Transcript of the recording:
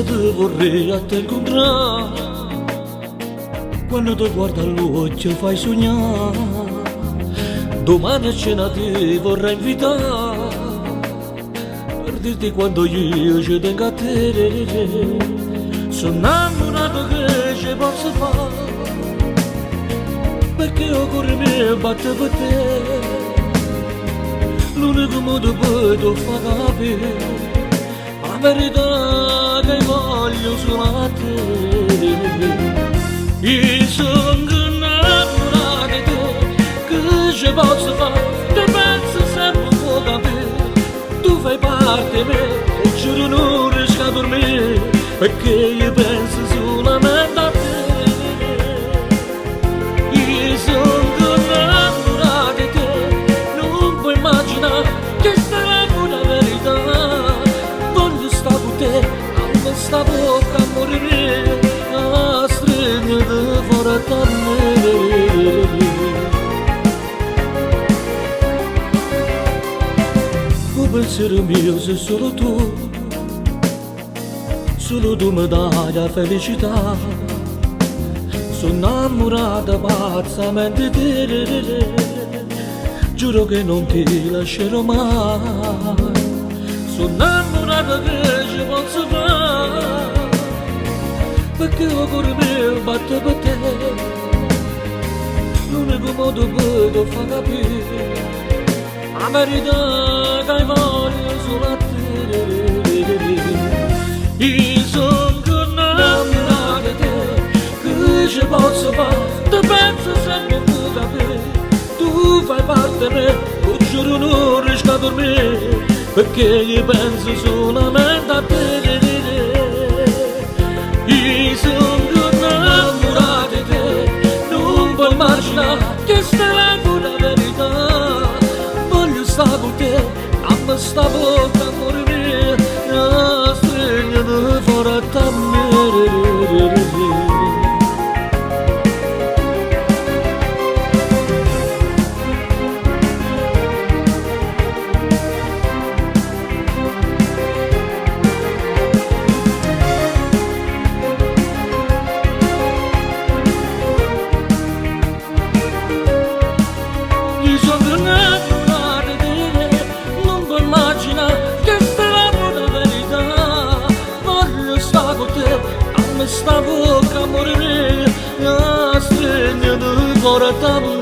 te vorrei a te incontrare. Quando ti guardo all'occhio fai sognare. Domani a cena ti vorrei invitare, per dirti quando io ci tengo a te. Sono innamorato che ci posso fare, perché il cuore mio batte per te. L'unico modo per ti far capire la verità che voglio solo a te. Io sono innamorato di te, che ci posso fare? Ti penso sempre un po' capire. Tu fai parte di me e giuro non riesco a dormire, perché io penso solamente a te. Io sono innamorato di te, non puoi immaginare che sarà una verità. Voglio stare con te, a me sta bocca a morire, a stringere fuori da me. Il pensiero mio sei solo tu mi dai la felicità. Sono innamorata pazzamente di te, giuro che non ti lascerò mai. Sono innamorata che ci posso fare, perché il cuore mio batte per te. L'unico modo per ti far capire la verità che voglio solo a te. Io sono innamorato di te, che ci posso fare? Ti penso sempre un po' capire. Tu fai parte di me, lo giuro non riesco a dormire, perché io penso solamente a te. Io sono innamorato di te, non puoi immaginare che sarà una verità. Voglio stare con te, a me sta bocca a morire, a stringere fuori da me. Sta bocca a morire, a stringere fuori da me.